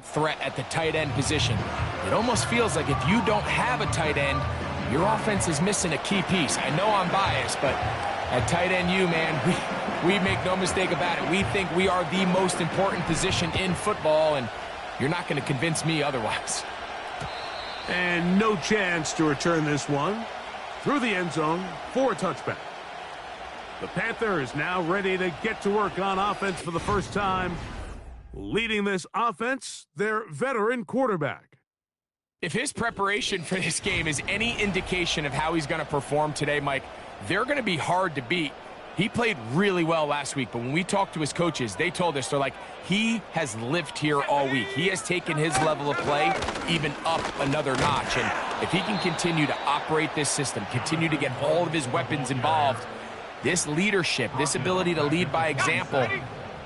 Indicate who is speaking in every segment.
Speaker 1: threat at the tight end position. It almost feels like if you don't have a tight end, your offense is missing a key piece. I know I'm biased, but at tight end we make no mistake about it. We think we are the most important position in football, and you're not going to convince me otherwise.
Speaker 2: And no chance to return this one through the end zone for a touchback. The Panther is now ready to get to work on offense for the first time. Leading this offense, their veteran quarterback.
Speaker 1: If his preparation for this game is any indication of how he's going to perform today, Mike, they're going to be hard to beat. He played really well last week, but when we talked to his coaches, they told us, they're like, he has lived here all week. He has taken his level of play even up another notch. And if he can continue to operate this system, continue to get all of his weapons involved, this leadership, this ability to lead by example,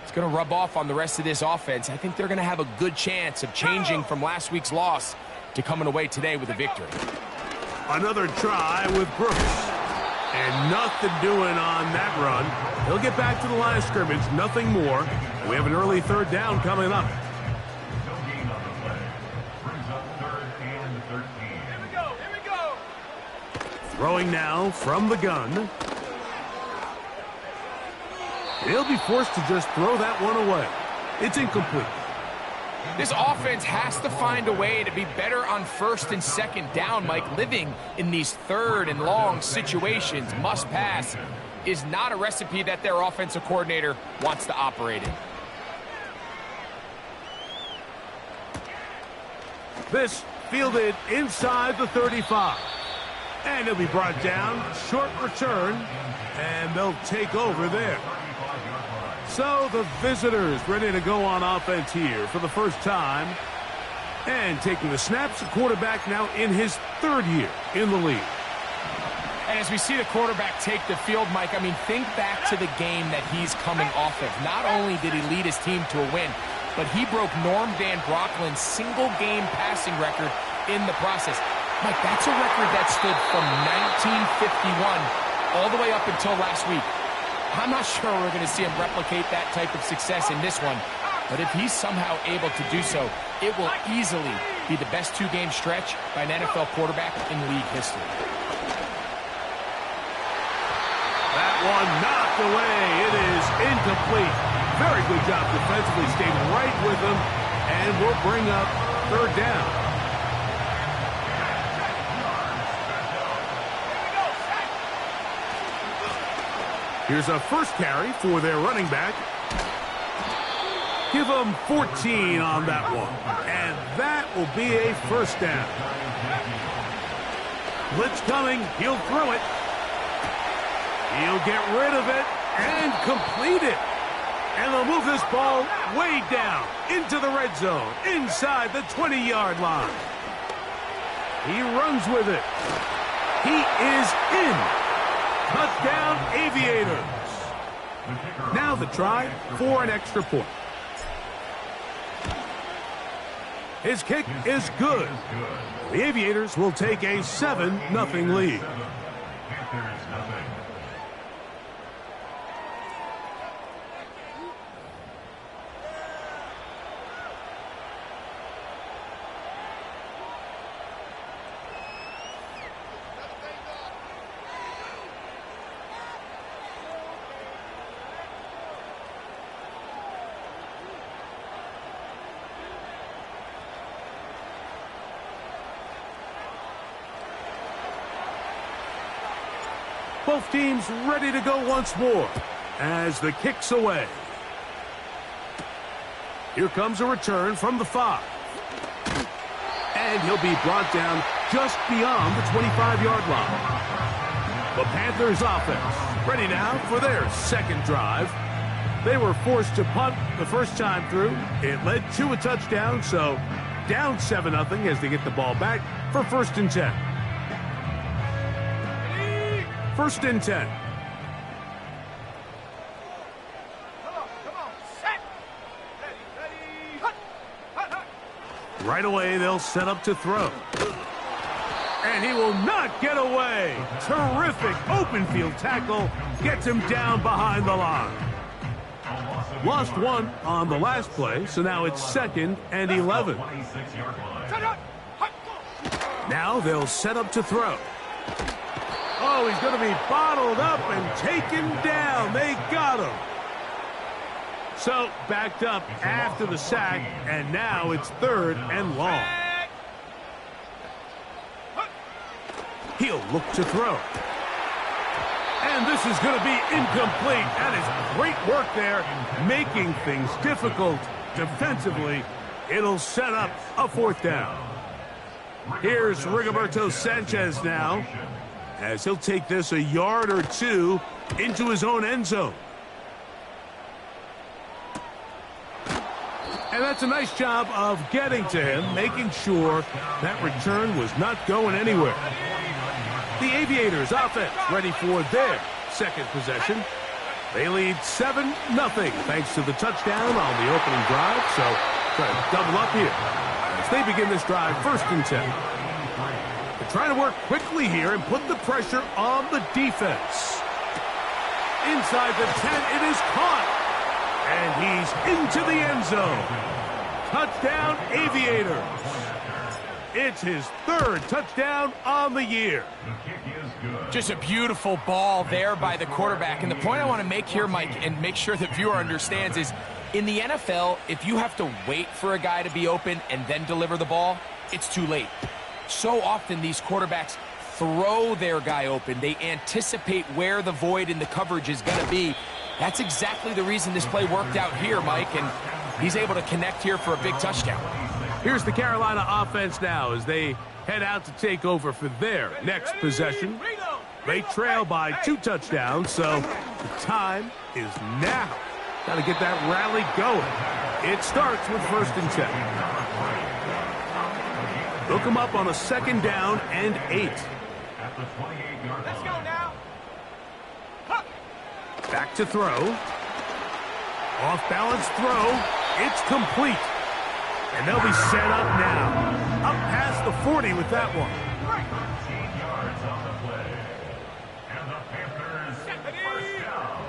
Speaker 1: it's going to rub off on the rest of this offense. I think they're going to have a good chance of changing from last week's loss to coming away today with a victory.
Speaker 2: Another try with Brooks. And nothing doing on that run. He'll get back to the line of scrimmage, nothing more. We have an early third down coming up.
Speaker 3: Here we go.
Speaker 2: Throwing now from the gun. He'll be forced to just throw that one away. It's incomplete.
Speaker 1: This offense has to find a way to be better on first and second down, Mike. Living in these third and long situations, must pass, is not a recipe that their offensive coordinator wants to operate in.
Speaker 2: This fielded inside the 35. And he'll be brought down. Short return. And they'll take over there. So the visitors ready to go on offense here for the first time. And taking the snaps, the quarterback now in his third year in the league.
Speaker 1: And as we see the quarterback take the field, Mike, I mean, think back to the game that he's coming off of. Not only did he lead his team to a win, but he broke Norm Van Brocklin's single-game passing record in the process. Mike, that's a record that stood from 1951 all the way up until last week. I'm not sure we're going to see him replicate that type of success in this one, but if he's somehow able to do so, it will easily be the best two-game stretch by an NFL quarterback in league history.
Speaker 2: That one knocked away. It is incomplete. Very good job defensively, stayed right with him, and we'll bring up third down. Here's a first carry for their running back. Give them 14 on that one. And that will be a first down. Blitz coming. He'll throw it. He'll get rid of it and complete it. And they'll move this ball way down into the red zone, inside the 20-yard line. He runs with it. He is in. Touchdown, Aviators. Now the try for an extra point. His kick is good. The Aviators will take a 7-0 lead. Both teams ready to go once more as the kick's away. Here comes a return from the 5. And he'll be brought down just beyond the 25-yard line. The Panthers offense ready now for their second drive. They were forced to punt the first time through. It led to a touchdown, so down 7-0 as they get the ball back for 1st and 10. 1st and 10. Right away, they'll set up to throw. And he will not get away. Terrific open field tackle. Gets him down behind the line. Lost one on the last play, so now it's 2nd and 11. Now they'll set up to throw. Oh, he's going to be bottled up and taken down. They got him. So backed up after the sack, and now it's 3rd and long. He'll look to throw. And this is going to be incomplete. That is great work there, making things difficult defensively. It'll set up a 4th down. Here's Rigoberto Sanchez now, as he'll take this a yard or 2 into his own end zone. And that's a nice job of getting to him, making sure that return was not going anywhere. The Aviators offense ready for their 2nd possession. They lead 7-0 thanks to the touchdown on the opening drive. So try to double up here as they begin this drive 1st and 10. They're trying to work quickly here and put the pressure on the defense. Inside the 10, it is caught. And he's into the end zone. Touchdown, Aviators. It's his 3rd touchdown on the year.
Speaker 1: Just a beautiful ball there by the quarterback. And the point I want to make here, Mike, and make sure the viewer understands is, in the NFL, if you have to wait for a guy to be open and then deliver the ball, it's too late. So often these quarterbacks throw their guy open. They anticipate where the void in the coverage is going to be. That's exactly the reason this play worked out here, Mike, and he's able to connect here for a big touchdown.
Speaker 2: Here's the Carolina offense now as they head out to take over for their next possession. They trail by 2 touchdowns, so the time is now. Got to get that rally going. It starts with 1st and 10. Look him up on a 2nd down and 8.
Speaker 3: Let's go now.
Speaker 2: Back to throw. Off balance throw. It's complete. And they'll be set up now. Up past the 40 with that one.
Speaker 3: 13 yards on the play. And the Panthers first down.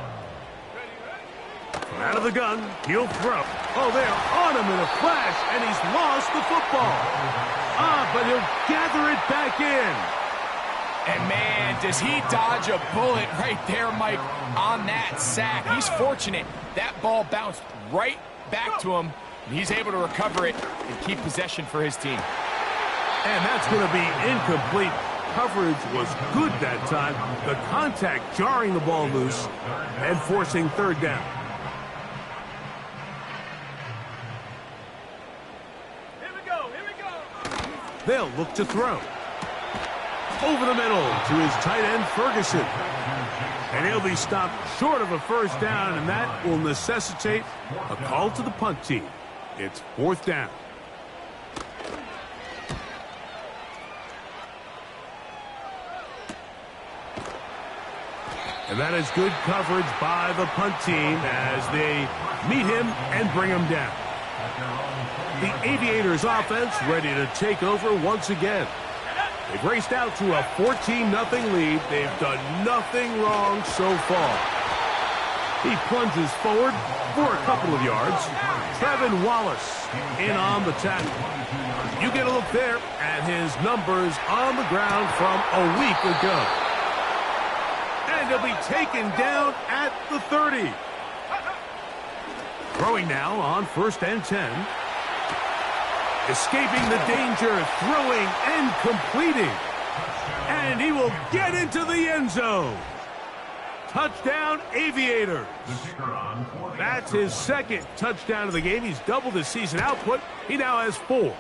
Speaker 2: From out of the gun, he'll throw. Oh, they're on him in a flash, and he's lost the football. But he'll gather it back in.
Speaker 1: And, man, does he dodge a bullet right there, Mike, on that sack. He's fortunate. That ball bounced right back to him. He's able to recover it and keep possession for his team.
Speaker 2: And that's going to be incomplete. Coverage was good that time. The contact jarring the ball loose and forcing 3rd down.
Speaker 3: Here we go. Here we go.
Speaker 2: They'll look to throw. Over the middle to his tight end, Ferguson. And he'll be stopped short of a 1st down, and that will necessitate a call to the punt team. It's 4th down. And that is good coverage by the punt team as they meet him and bring him down. The Aviators offense ready to take over once again. They've raced out to a 14-0 lead. They've done nothing wrong so far. He plunges forward for a couple of yards. Trevin Wallace in on the tackle. You get a look there at his numbers on the ground from a week ago. And he'll be taken down at the 30. Throwing now on 1st and 10. Escaping the danger, throwing and completing. And he will get into the end zone. Touchdown, Aviators. That's his 2nd touchdown of the game. He's doubled his season output. He now has 4.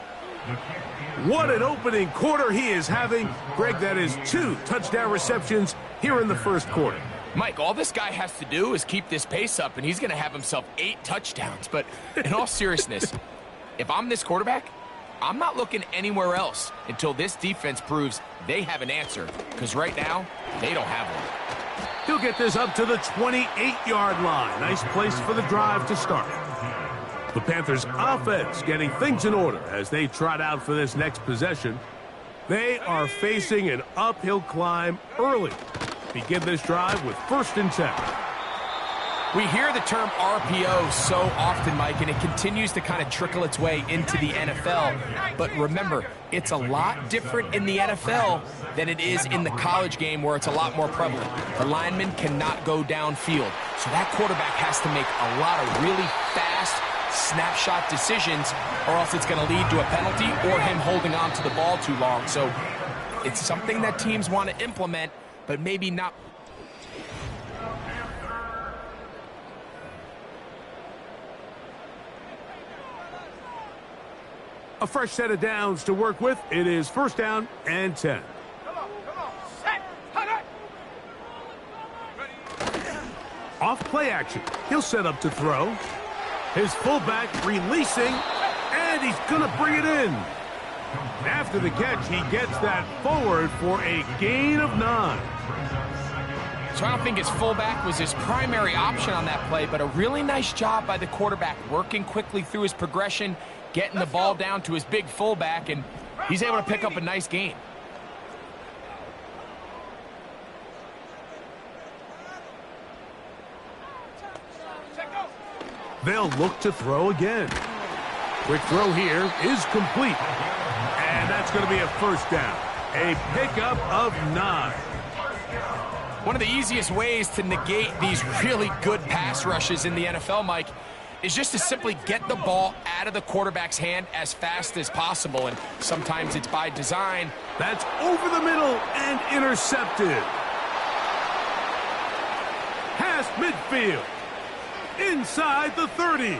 Speaker 2: What an opening quarter he is having. Greg, that is 2 touchdown receptions here in the 1st quarter.
Speaker 1: Mike, all this guy has to do is keep this pace up, and he's going to have himself 8 touchdowns. But in all seriousness, if I'm this quarterback, I'm not looking anywhere else until this defense proves they have an answer, because right now, they don't have one.
Speaker 2: He'll get this up to the 28-yard line. Nice place for the drive to start. The Panthers' offense getting things in order as they trot out for this next possession. They are facing an uphill climb early. Begin this drive with 1st and 10.
Speaker 1: We hear the term RPO so often, Mike, and it continues to kind of trickle its way into the NFL. But remember, it's a lot different in the NFL than it is in the college game where it's a lot more prevalent. The lineman cannot go downfield. So that quarterback has to make a lot of really fast snapshot decisions, or else it's going to lead to a penalty or him holding on to the ball too long. So it's something that teams want to implement, but maybe not.
Speaker 2: A fresh set of downs to work with. It is 1st down and 10. Off play action. He'll set up to throw. His fullback releasing, and he's going to bring it in. After the catch, he gets that forward for a gain of 9.
Speaker 1: So I don't think his fullback was his primary option on that play, but a really nice job by the quarterback working quickly through his progression, getting the ball down to his big fullback, and he's able to pick up a nice gain.
Speaker 2: They'll look to throw again. Quick throw here is complete. And that's going to be a 1st down. A pickup of 9.
Speaker 1: One of the easiest ways to negate these really good pass rushes in the NFL, Mike, is just to simply get the ball out of the quarterback's hand as fast as possible. And sometimes it's by design.
Speaker 2: That's over the middle and intercepted. Past midfield. Inside the 30.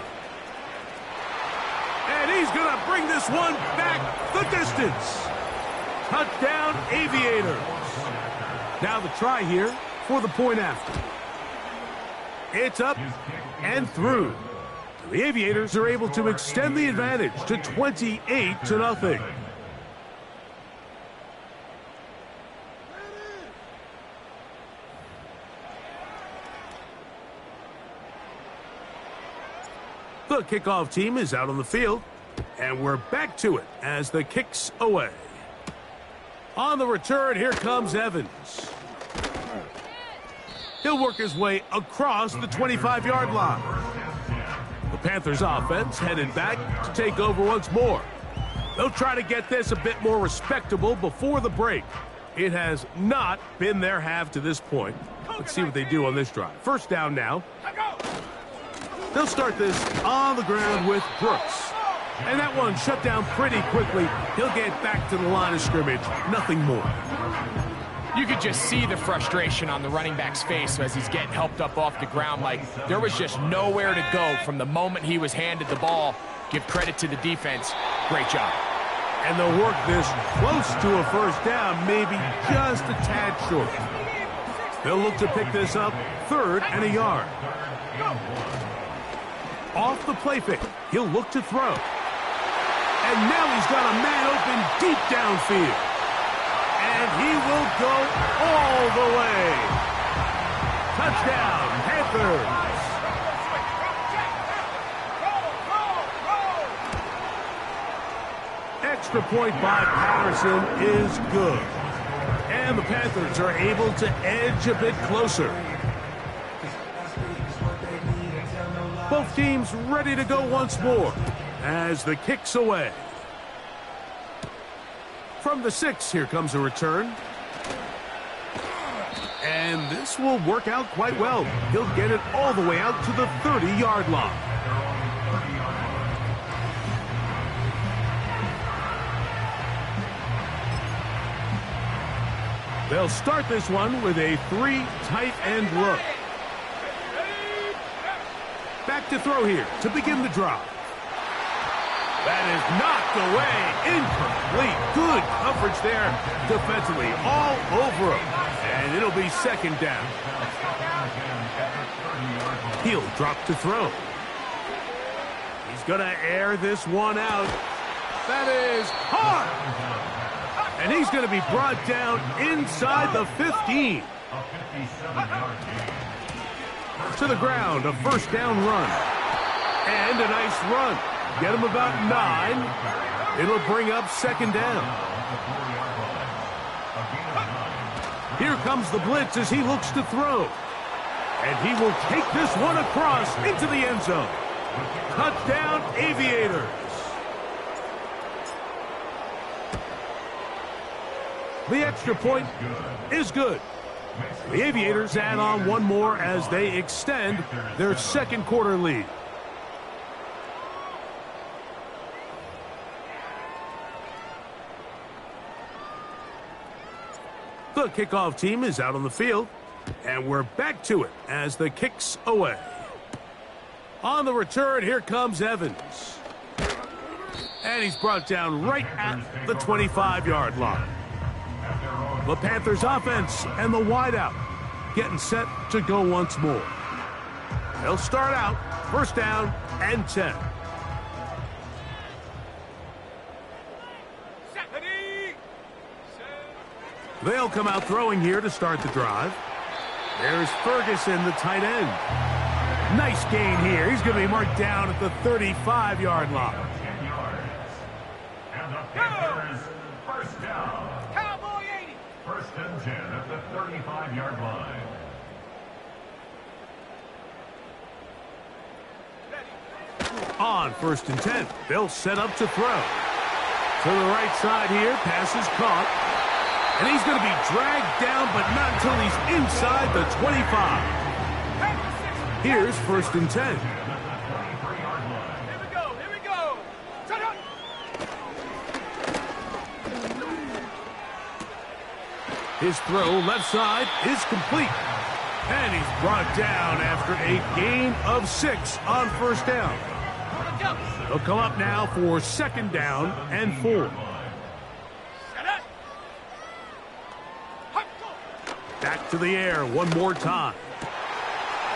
Speaker 2: And he's going to bring this one back the distance. Touchdown, Aviators. Now the try here for the point after. It's up and through. The Aviators are able to extend the advantage to 28-0. The kickoff team is out on the field, and we're back to it as the kick's away. On the return, here comes Evans. He'll work his way across the 25-yard line. The Panthers offense headed back to take over once more. They'll try to get this a bit more respectable before the break. It has not been their half to this point. Let's see what they do on this drive. 1st down now. They'll start this on the ground with Brooks. And that one shut down pretty quickly. He'll get back to the line of scrimmage. Nothing more.
Speaker 1: You could just see the frustration on the running back's face as he's getting helped up off the ground. Like, there was just nowhere to go from the moment he was handed the ball. Give credit to the defense. Great job.
Speaker 2: And they'll work this close to a 1st down, maybe just a tad short. They'll look to pick this up 3rd and a yard. Off the play fake, he'll look to throw. And now he's got a man open deep downfield. And he will go all the way. Touchdown, Panthers. Extra point by Patterson is good. And the Panthers are able to edge a bit closer. Both teams ready to go once more as the kick's away. From the 6, here comes a return. And this will work out quite well. He'll get it all the way out to the 30-yard line. They'll start this one with a 3 tight end look. Back to throw here to begin the drive. That is knocked away. Incomplete. Good coverage there defensively. All over him. And it'll be 2nd down. He'll drop to throw. He's going to air this one out. That is hard. And he's going to be brought down inside the 15. To the ground, a 1st down run. And a nice run. Get him about 9. It'll bring up 2nd down. Here comes the blitz as he looks to throw. And he will take this one across into the end zone. Touchdown, Aviators. The extra point is good. The Aviators add on one more as they extend their second quarter lead. The kickoff team is out on the field, and we're back to it as the kick's away. On the return, here comes Evans. And he's brought down right at the 25-yard line. The Panthers offense and the wideout getting set to go once more. They'll start out first down and 10. They'll come out throwing here to start the drive. There's Ferguson, the tight end. Nice gain here. He's going to be marked down at the 35-yard line.
Speaker 3: 10 yards. And the Panthers first down.
Speaker 4: Cowboy 80.
Speaker 3: First and 10 at the 35-yard line.
Speaker 2: On first and 10, they'll set up to throw. To the right side here, pass is caught. And he's going to be dragged down, but not until he's inside the 25. Here's first and 10.
Speaker 4: Here we go. Shut up.
Speaker 2: His throw left side is complete. And he's brought down after a gain of 6 on first down. He'll come up now for second down and 4. Back to the air one more time.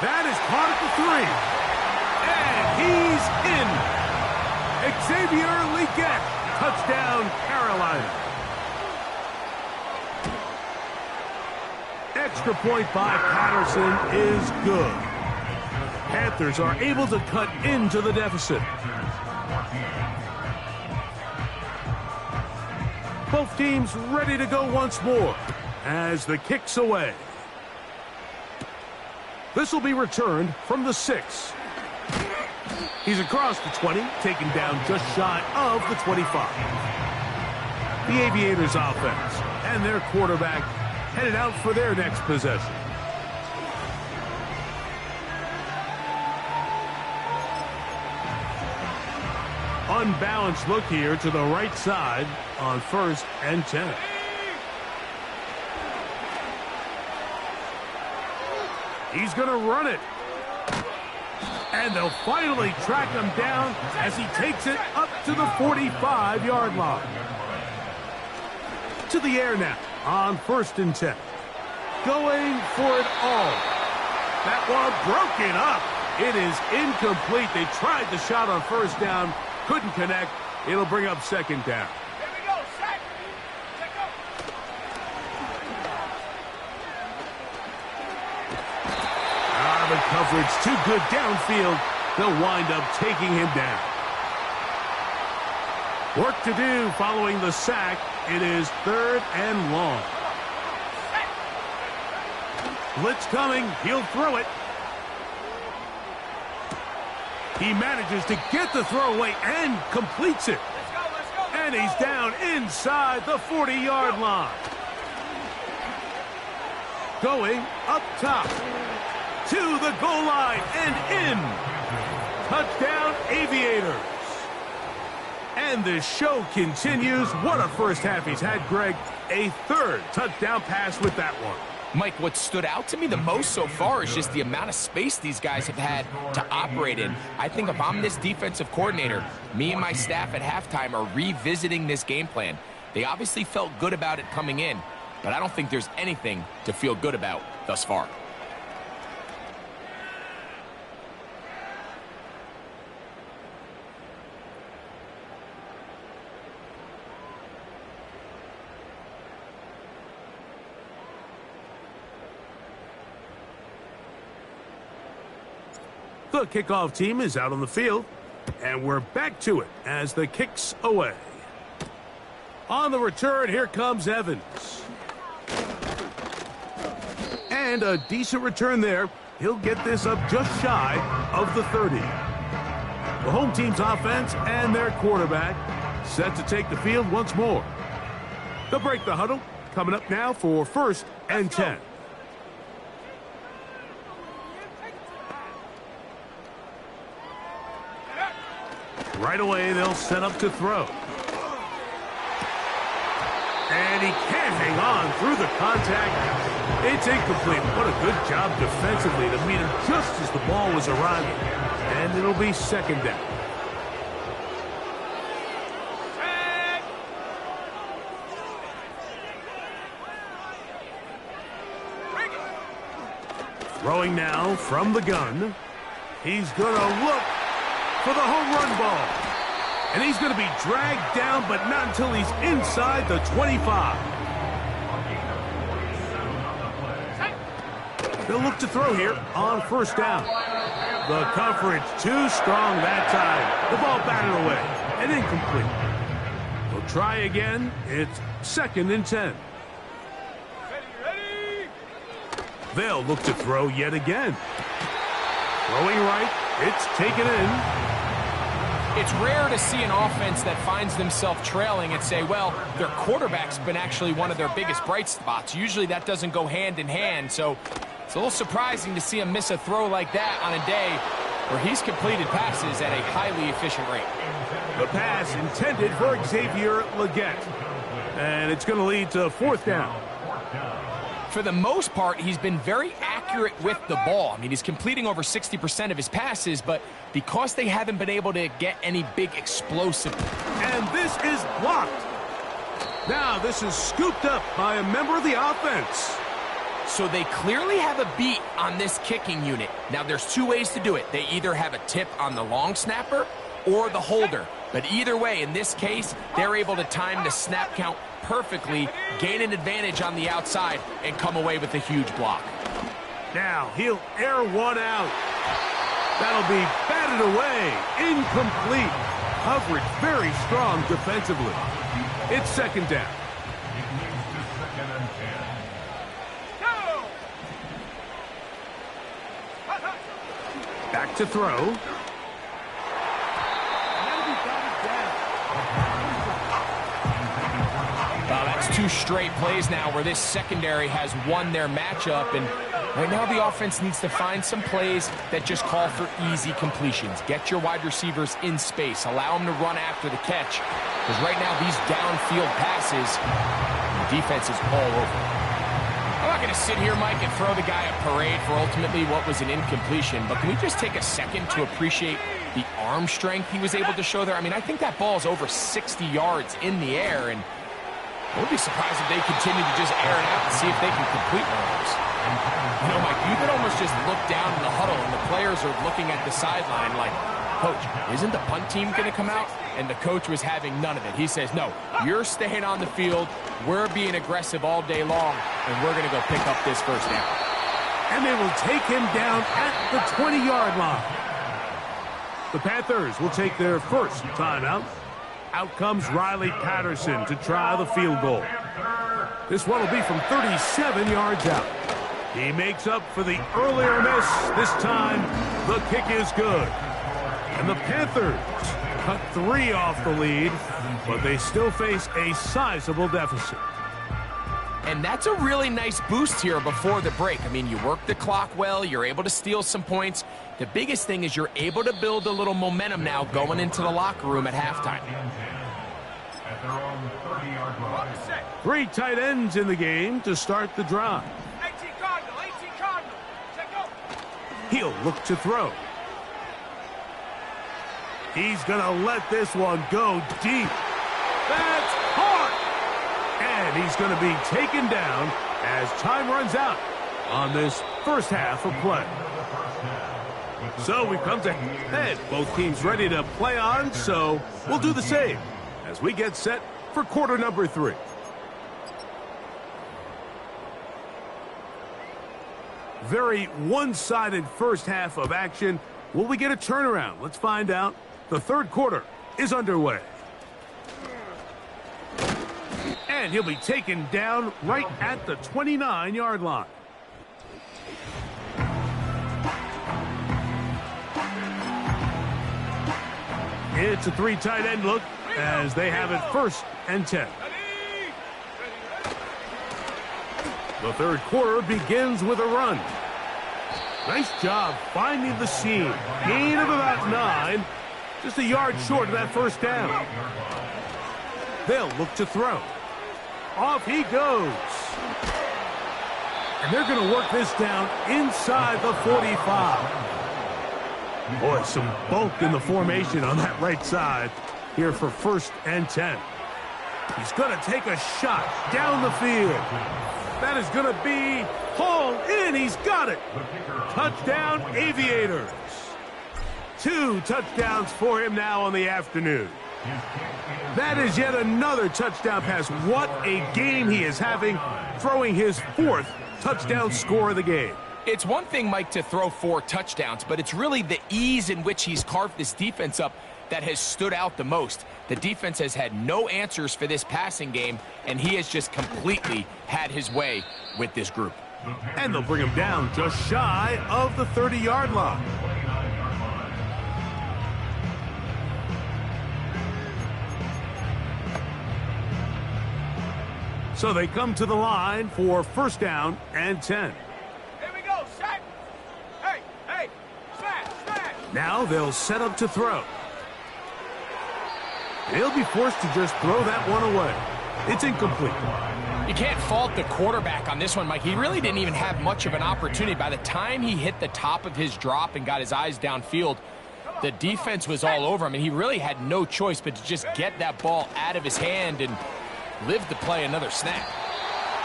Speaker 2: That is caught at the 3. And he's in. Xavier Legette. Touchdown, Carolina. Extra point by Patterson is good. Panthers are able to cut into the deficit. Both teams ready to go once more as the kick's away. This will be returned from the 6. He's across the 20, taken down just shy of the 25. The Aviators offense and their quarterback headed out for their next possession. Unbalanced look here to the right side on first and 10. He's going to run it. And they'll finally track him down as he takes it up to the 45-yard line. To the air now on first and 10. Going for it all. That one broken up. It is incomplete. They tried the shot on first down. Couldn't connect. It'll bring up second down.
Speaker 4: Here we go. Sack. Check up.
Speaker 2: The coverage too good downfield. They'll wind up taking him down. Work to do following the sack. It is third and long. Blitz coming. He'll throw it. He manages to get the throw away and completes it.
Speaker 4: Let's go.
Speaker 2: And he's down inside the 40-yard line. Going up top. To the goal line and in. Touchdown, Aviators. And the show continues. What a first half he's had, Greg. A third touchdown pass with that one.
Speaker 1: Mike, what stood out to me the most so far is just the amount of space these guys have had to operate in. I think if I'm this defensive coordinator, me and my staff at halftime are revisiting this game plan. They obviously felt good about it coming in, but I don't think there's anything to feel good about thus far.
Speaker 2: The kickoff team is out on the field, and we're back to it as the kick's away. On the return, here comes Evans. And a decent return there He'll get this up just shy of the 30. The home team's offense and their quarterback set to take the field once more. They'll break the huddle. Coming up now for 1st and 10. Right away, they'll set up to throw. And he can't hang on through the contact. It's incomplete. What a good job defensively to meet him just as the ball was arriving. And it'll be 2nd down. Throwing now from the gun. He's going to look for the home run ball. And he's going to be dragged down, but not until he's inside the 25. They'll look to throw here on 1st down. The coverage too strong that time. The ball batted away and incomplete. They'll try again. It's 2nd and 10. They'll look to throw yet again. Throwing right. It's taken in.
Speaker 1: It's rare to see an offense that finds themselves trailing and say, well, their quarterback's been actually one of their biggest bright spots. Usually that doesn't go hand in hand, so it's a little surprising to see him miss a throw like that on a day where he's completed passes at a highly efficient rate.
Speaker 2: The pass intended for Xavier Legette. And it's going to lead to 4th down.
Speaker 1: For the most part, he's been very accurate with the ball. I mean, he's completing over 60% of his passes, but because they haven't been able to get any big explosive.
Speaker 2: And this is blocked. Now this is scooped up by a member of the offense.
Speaker 1: So they clearly have a beat on this kicking unit. Now there's 2 ways to do it. They either have a tip on the long snapper or the holder. But either way, in this case, they're able to time the snap count perfectly, gain an advantage on the outside, and come away with a huge block.
Speaker 2: Now he'll air one out. That'll be batted away. Incomplete. Coverage very strong defensively. It's 2nd down. Back to throw.
Speaker 1: That's 2 straight plays now where this secondary has won their matchup, and right now the offense needs to find some plays that just call for easy completions. Get your wide receivers in space. Allow them to run after the catch, because right now these downfield passes, the defense is all over. I'm not going to sit here, Mike, and throw the guy a parade for ultimately what was an incompletion, but can we just take a second to appreciate the arm strength he was able to show there? I mean, I think that ball is over 60 yards in the air, and I would be surprised if they continue to just air it out and see if they can complete one of those. You know, Mike, you could almost just look down in the huddle and the players are looking at the sideline like, Coach, isn't the punt team going to come out? And the coach was having none of it. He says, no, you're staying on the field. We're being aggressive all day long, and we're going to go pick up this 1st down.
Speaker 2: And they will take him down at the 20-yard line. The Panthers will take their 1st timeout. Out comes Riley Patterson to try the field goal. This one will be from 37 yards out. He makes up for the earlier miss. This time, the kick is good. And the Panthers cut 3 off the lead, but they still face a sizable deficit.
Speaker 1: And that's a really nice boost here before the break. I mean, you work the clock well, you're able to steal some points. The biggest thing is you're able to build a little momentum now going into the locker room at halftime.
Speaker 2: 3 tight ends in the game to start the drive.
Speaker 4: 18 Cardinal, 18 Cardinal. Check go.
Speaker 2: He'll look to throw. He's going to let this one go deep. That's hard. And he's going to be taken down as time runs out on this 1st half of play. So we've come to head. Both teams ready to play on, so we'll do the same as we get set for quarter number 3. Very one-sided 1st half of action. Will we get a turnaround? Let's find out. The 3rd quarter is underway. And he'll be taken down right at the 29-yard line. It's a 3 tight end look as they have it 1st and 10. The third quarter begins with a run. Nice job finding the seam. Gain of about 9. Just a yard short of that first down. They'll look to throw. Off he goes. And they're going to work this down inside the 45. Boy, some bulk in the formation on that right side here for 1st and 10. He's going to take a shot down the field. That is going to be hauled in. He's got it. Touchdown, Aviators. 2 touchdowns for him now on the afternoon. That is yet another touchdown pass. What a game he is having, throwing his 4th touchdown score of the game.
Speaker 1: It's one thing, Mike, to throw 4 touchdowns, but it's really the ease in which he's carved this defense up that has stood out the most. The defense has had no answers for this passing game, and he has just completely had his way with this group.
Speaker 2: And they'll bring him down just shy of the 30-yard line. So they come to the line for 1st down and 10.
Speaker 4: Here we go, set. Hey, smash.
Speaker 2: Now they'll set up to throw. They'll be forced to just throw that one away. It's incomplete.
Speaker 1: You can't fault the quarterback on this one, Mike. He really didn't even have much of an opportunity. By the time he hit the top of his drop and got his eyes downfield, the defense was all over him, and he really had no choice but to just get that ball out of his hand and live to play another snap.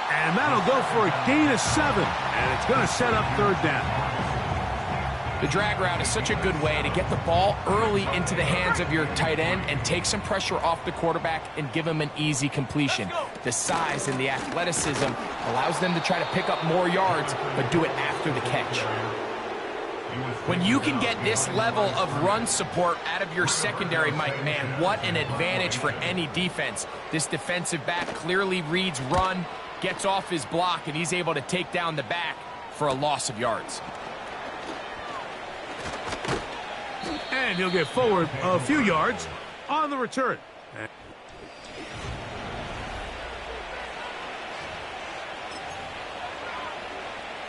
Speaker 2: And that'll go for a gain of 7, and it's going to set up 3rd down.
Speaker 1: The drag route is such a good way to get the ball early into the hands of your tight end and take some pressure off the quarterback and give him an easy completion. The size and the athleticism allows them to try to pick up more yards, but do it after the catch. When you can get this level of run support out of your secondary, Mike, man, what an advantage for any defense. This defensive back clearly reads run, gets off his block, and he's able to take down the back for a loss of yards.
Speaker 2: And he'll get forward a few yards on the return.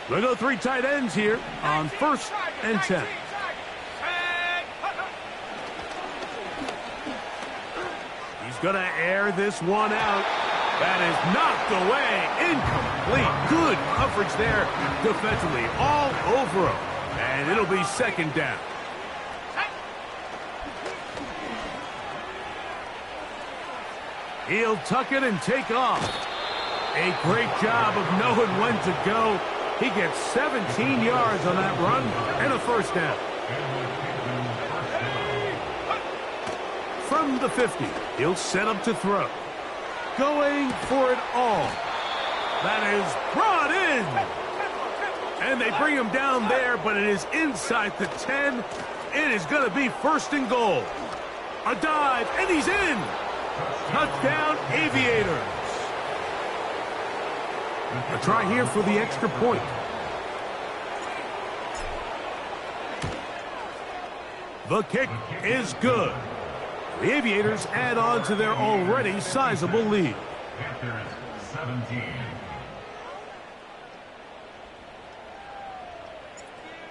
Speaker 2: They'll go 3 tight ends here on 1st and 10. He's going to air this one out. That is knocked away. Incomplete. Good coverage there defensively. All over him. And it'll be 2nd down. He'll tuck it and take off. A great job of knowing when to go. He gets 17 yards on that run and a 1st down. From the 50, he'll set up to throw. Going for it all. That is brought in. And they bring him down there, but it is inside the 10. It is going to be 1st and goal. A dive, and he's in. Touchdown, Aviators. A try here for the extra point. The kick is good. The Aviators add on to their already sizable lead.
Speaker 3: Panthers 17.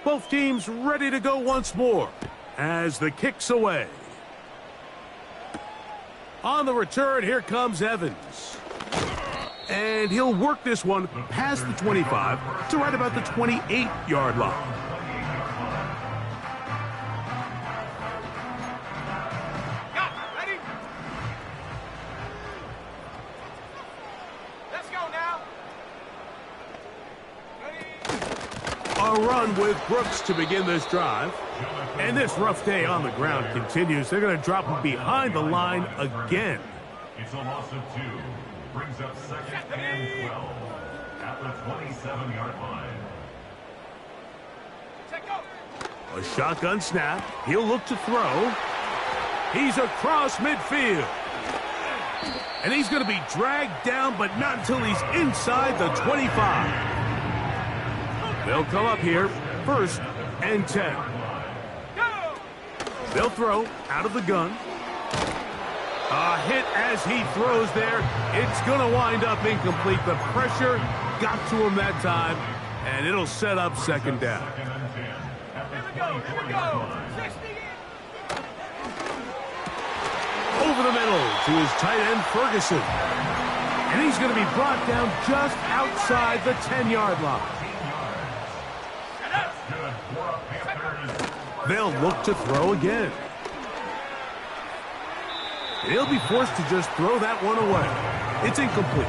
Speaker 2: Both teams ready to go once more as the kick's away. On the return, here comes Evans. And he'll work this one past the 25 to right about the 28-yard line.
Speaker 4: Ready? Let's go now. Ready?
Speaker 2: A run with Brooks to begin this drive. And this rough day on the ground continues. They're going to drop him behind the line again.
Speaker 3: It's a loss of 2. Brings up 2nd and 12 at the 27-yard line.
Speaker 4: Check go.
Speaker 2: A shotgun snap. He'll look to throw. He's across midfield. And he's going to be dragged down, but not until he's inside the 25. They'll come up here, 1st and 10. They'll throw out of the gun. A hit as he throws there. It's going to wind up incomplete. The pressure got to him that time, and it'll set up second down.
Speaker 4: Here we go. 60.
Speaker 2: Over the middle to his tight end, Ferguson. And he's going to be brought down just outside the 10-yard line. They'll look to throw again. He'll be forced to just throw that one away. It's incomplete.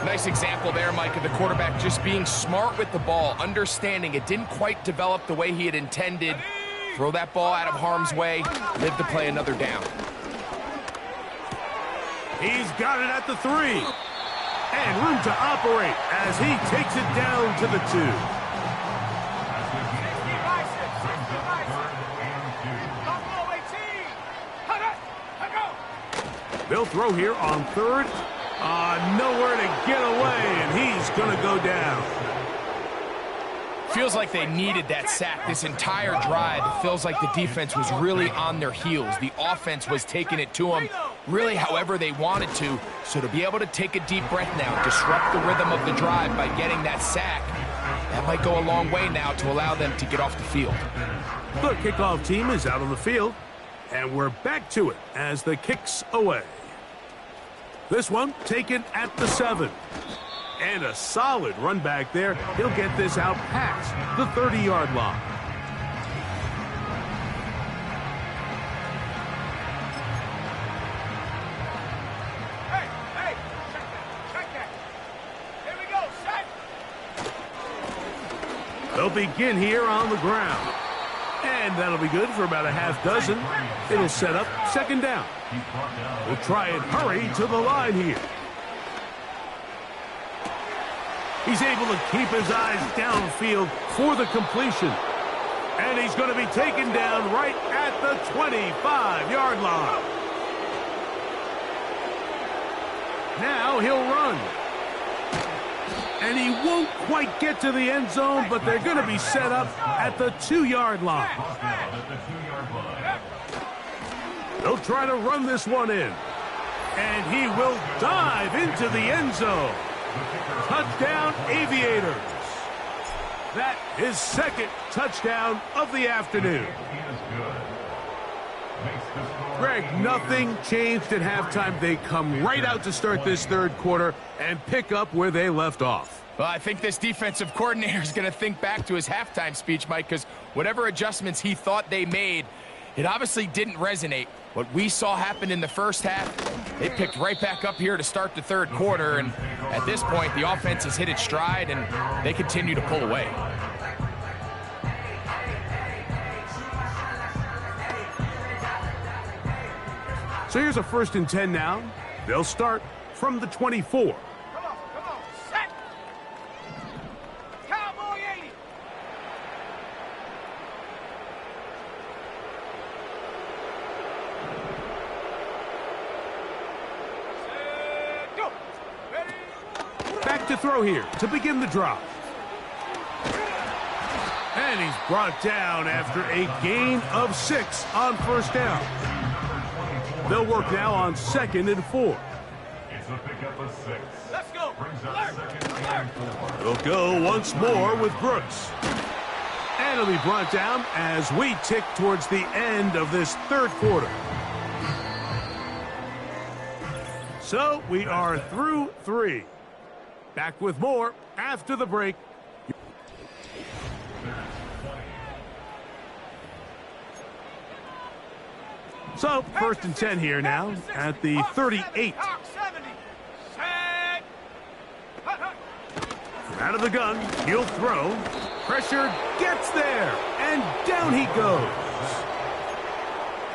Speaker 1: Nice example there, Mike, of the quarterback just being smart with the ball, understanding it didn't quite develop the way he had intended. Throw that ball out of harm's way, live to play another down.
Speaker 2: He's got it at the 3. And room to operate as he takes it down to the 2. They'll throw here on 3rd. Nowhere to get away, and he's going to go down.
Speaker 1: Feels like they needed that sack this entire drive. It feels like the defense was really on their heels. The offense was taking it to them really however they wanted to. So to be able to take a deep breath now, disrupt the rhythm of the drive by getting that sack, that might go a long way now to allow them to get off the field.
Speaker 2: The kickoff team is out on the field, and we're back to it as the kick's away. This one taken at the 7. And a solid run back there. He'll get this out past the 30-yard line.
Speaker 4: Hey, check that. Here we go, set.
Speaker 2: They'll begin here on the ground. And that'll be good for about a half dozen. It'll set up second down. We'll try and hurry to the line here. He's able to keep his eyes downfield for the completion. And he's going to be taken down right at the 25-yard line. Now he'll run. And he won't quite get to the end zone, but they're going to be set up at the 2-yard line. They'll try to run this one in. And he will dive into the end zone. Touchdown, Aviators. That is second touchdown of the afternoon. Greg, nothing changed at halftime. They come right out to start this third quarter and pick up where they left off.
Speaker 1: Well, I think this defensive coordinator is going to think back to his halftime speech, Mike, because whatever adjustments he thought they made, it obviously didn't resonate. What we saw happen in the first half, they picked right back up here to start the third quarter, and at this point, the offense has hit its stride, and they continue to pull away.
Speaker 2: So here's a 1st and 10 now. They'll start from the 24.
Speaker 4: Come on, set. Cowboy 80. Set, go. Ready.
Speaker 2: Back to throw here to begin the drive. And he's brought down after a gain of 6 on 1st down. They'll work now on 2nd and 4.
Speaker 3: It's a pickup of 6.
Speaker 4: Let's go.
Speaker 3: Brings up 2nd and 4.
Speaker 2: They'll go once more with Brooks. And it'll be brought down as we tick towards the end of this third quarter. So we are through 3. Back with more after the break. So, 1st and 10 here now at the 38. Out of the gun, he'll throw. Pressure gets there, and down he goes.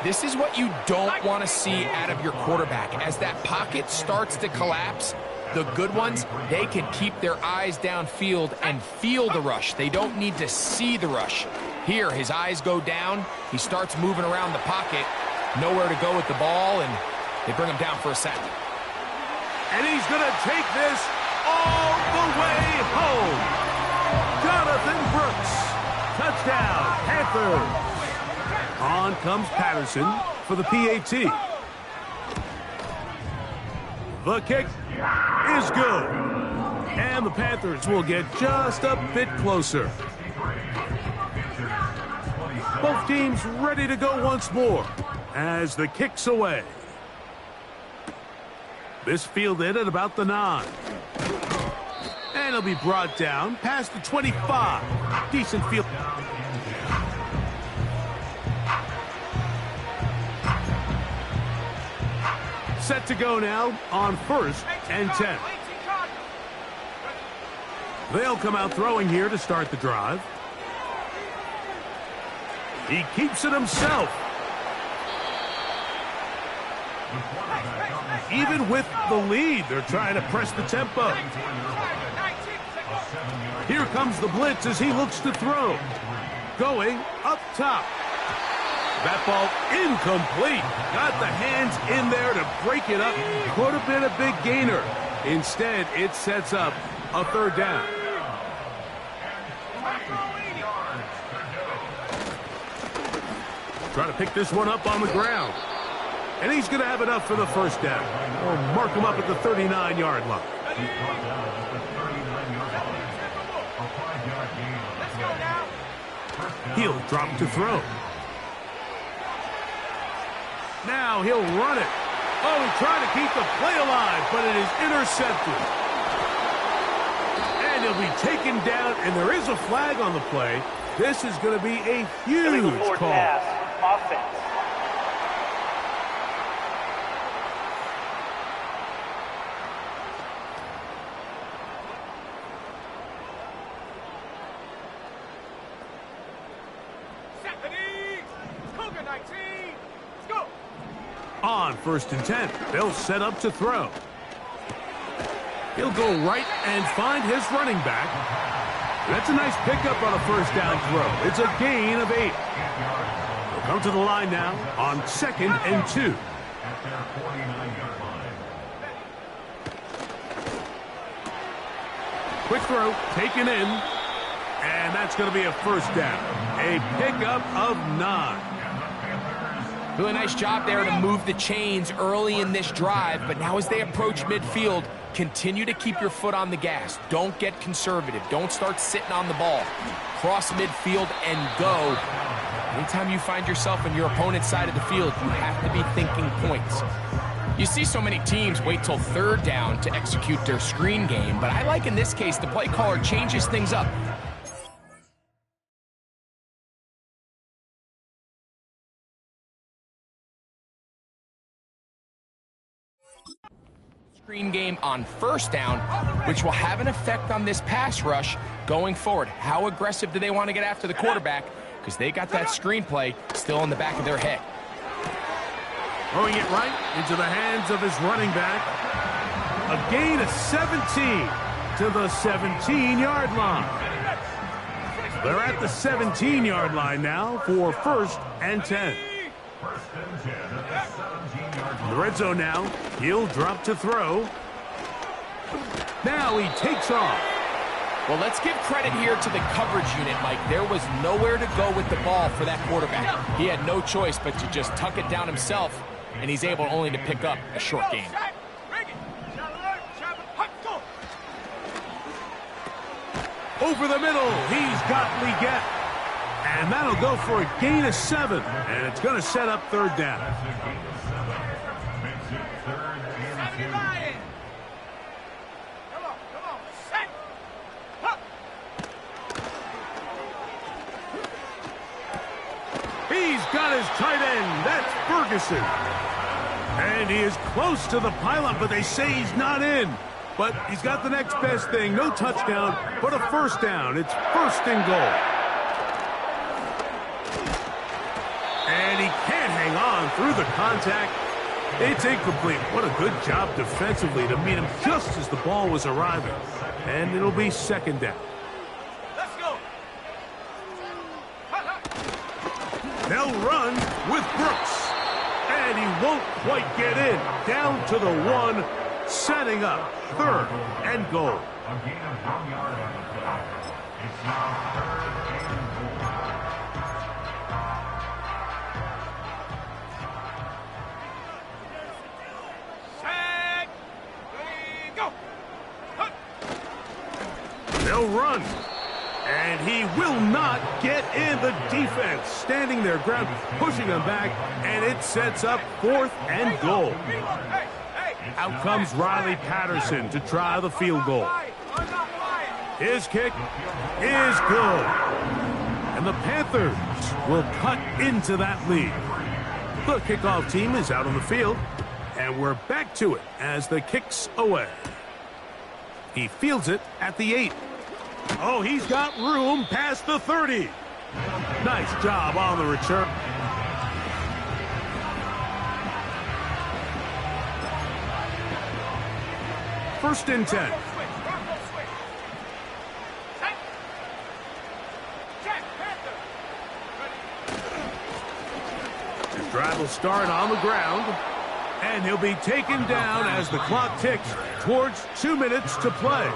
Speaker 1: This is what you don't want to see out of your quarterback. As that pocket starts to collapse, the good ones, they can keep their eyes downfield and feel the rush. They don't need to see the rush. Here, his eyes go down. He starts moving around the pocket. Nowhere to go with the ball, and they bring him down for a sack.
Speaker 2: And he's going to take this all the way home. Jonathan Brooks. Touchdown, Panthers. On on comes Patterson for the PAT. The kick is good. And the Panthers will get just a bit closer. Both teams ready to go once more as the kick's away. This fielded at about the 9. And it'll be brought down past the 25. Decent field. Set to go now on 1st and 10. They'll come out throwing here to start the drive. He keeps it himself. Even with the lead, they're trying to press the tempo. Here comes the blitz as he looks to throw. Going up top. That ball incomplete. Got the hands in there to break it up. Could have been a big gainer. Instead, it sets up a 3rd down. Trying to pick this one up on the ground. And he's going to have enough for the 1st down. Or mark him up at the 39-yard line. He'll drop to throw. Now he'll run it. Oh, he tried to keep the play alive, but it is intercepted. And he'll be taken down, and there is a flag on the play. This is going to be a huge call.
Speaker 5: Offense.
Speaker 2: On 1st and 10, they'll set up to throw. He'll go right and find his running back. That's a nice pickup on a 1st down throw. It's a gain of 8. They'll come to the line now on 2nd and 2. Quick throw, taken in, and that's going to be a 1st down. A pickup of 9.
Speaker 1: Really nice job there to move the chains early in this drive, but now as they approach midfield, continue to keep your foot on the gas. Don't get conservative. Don't start sitting on the ball. Cross midfield and go. Anytime you find yourself on your opponent's side of the field, you have to be thinking points. You see so many teams wait till 3rd down to execute their screen game, but I like in this case the play caller changes things up. Screen game on 1st down, which will have an effect on this pass rush going forward. How aggressive do they want to get after the quarterback? Because they got that screenplay still in the back of their head.
Speaker 2: Throwing it right into the hands of his running back. A gain of 17 to the 17-yard line. They're at the 17-yard line now for 1st and 10. In the red zone now, he'll drop to throw. Now he takes off.
Speaker 1: Well, let's give credit here to the coverage unit, Mike. There was nowhere to go with the ball for that quarterback. He had no choice but to just tuck it down himself, and he's able only to pick up a short gain.
Speaker 2: Over the middle, he's got Leggett. And that'll go for a gain of 7. And it's going to set up 3rd down. He's got his tight end. That's Ferguson. And he is close to the pylon, but they say he's not in. But he's got the next best thing. No touchdown, but a 1st down. It's 1st and goal. And he can't hang on through the contact. It's incomplete. What a good job defensively to meet him just as the ball was arriving. And it'll be 2nd down.
Speaker 4: Let's go.
Speaker 2: They'll run with Brooks. And he won't quite get in. Down to the 1, setting up 3rd and goal.
Speaker 3: A gain of 1 yard on the play. It's now 3rd and goal.
Speaker 2: run. And he will not get in. The defense standing their ground, pushing them back, and it sets up 4th and goal. Out comes Riley Patterson to try the field goal. His kick is good. And the Panthers will cut into that lead. The kickoff team is out on the field, and we're back to it as the kick's away. He fields it at the 8. Oh, he's got room past the 30. Nice job on the return. First and 10. His drive will start on the ground, and he'll be taken down as the clock ticks towards 2 minutes to play.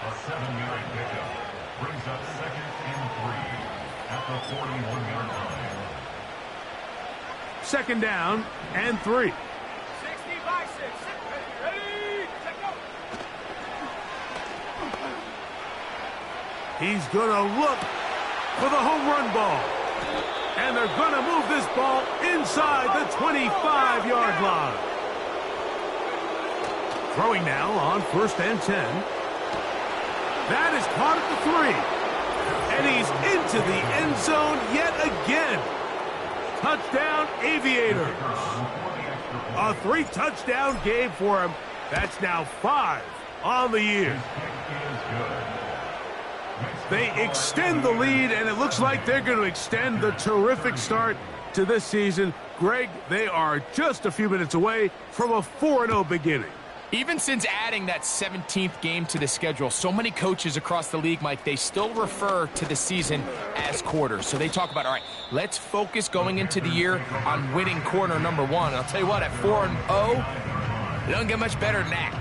Speaker 3: A 7-yard pickup brings up 2nd and 3 at the 41-yard line.
Speaker 2: 2nd down and 3.
Speaker 4: 60 by 6. Ready, set, go.
Speaker 2: He's going to look for the home run ball. And they're going to move this ball inside the 25-yard line. Throwing now on 1st and 10. That is caught at the 3. And he's into the end zone yet again. Touchdown, Aviators. A 3-touchdown game for him. That's now 5 on the year. They extend the lead, and it looks like they're going to extend the terrific start to this season. Greg, they are just a few minutes away from a 4-0 beginning.
Speaker 1: Even since adding that 17th game to the schedule, so many coaches across the league, Mike, they still refer to the season as quarters. So they talk about, all right, let's focus going into the year on winning quarter number 1. And I'll tell you what, at 4-0, it doesn't get much better than that.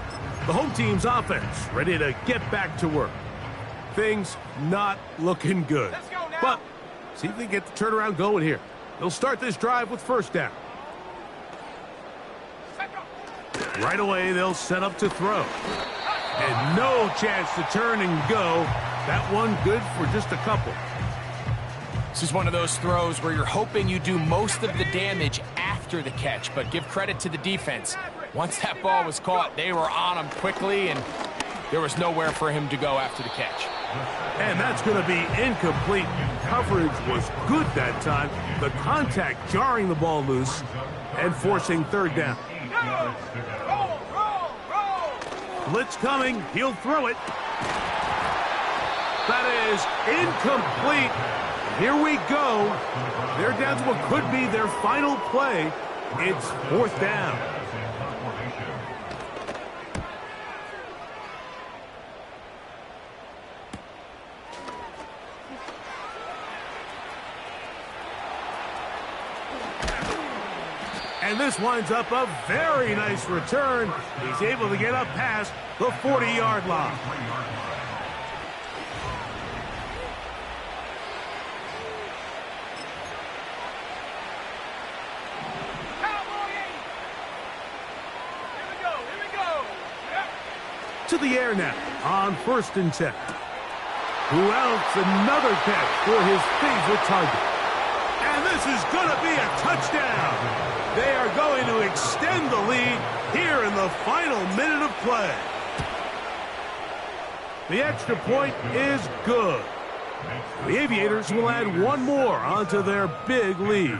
Speaker 2: The home team's offense ready to get back to work. Things not looking good.
Speaker 4: Let's go now.
Speaker 2: But see if they get the turnaround going here. They'll start this drive with 1st down. Right away, they'll set up to throw. And no chance to turn and go. That one good for just a couple.
Speaker 1: This is one of those throws where you're hoping you do most of the damage after the catch, but give credit to the defense. Once that ball was caught, they were on him quickly, and there was nowhere for him to go after the catch.
Speaker 2: And that's going to be incomplete. Coverage was good that time. The contact jarring the ball loose and forcing 3rd down.
Speaker 4: Roll, roll, roll.
Speaker 2: Blitz coming. He'll throw it. That is incomplete. Here we go. They're down to what could be their final play. It's 4th down. And this winds up a very nice return. He's able to get up past the 40-yard line.
Speaker 4: Here we go. Yep.
Speaker 2: To the air now on 1st and 10. Who else? Another catch for his favorite target. And this is going to be a touchdown. They are going to extend the lead here in the final minute of play. The extra point is good. The Aviators will add one more onto their big lead.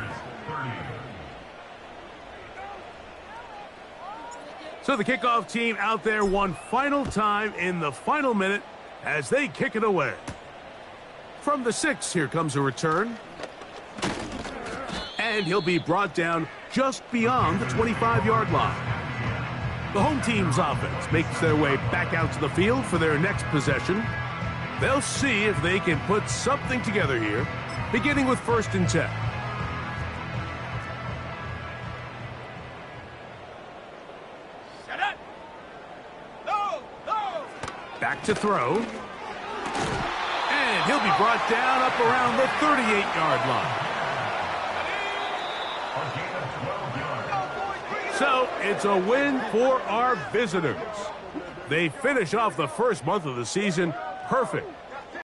Speaker 2: So the kickoff team out there one final time in the final minute as they kick it away. From the 6, here comes a return. And he'll be brought down just beyond the 25-yard line. The home team's offense makes their way back out to the field for their next possession. They'll see if they can put something together here, beginning with 1st and 10.
Speaker 4: Set it. Go, go.
Speaker 2: Back to throw. And he'll be brought down up around the 38-yard line. So it's a win for our visitors. They finish off the first month of the season perfect.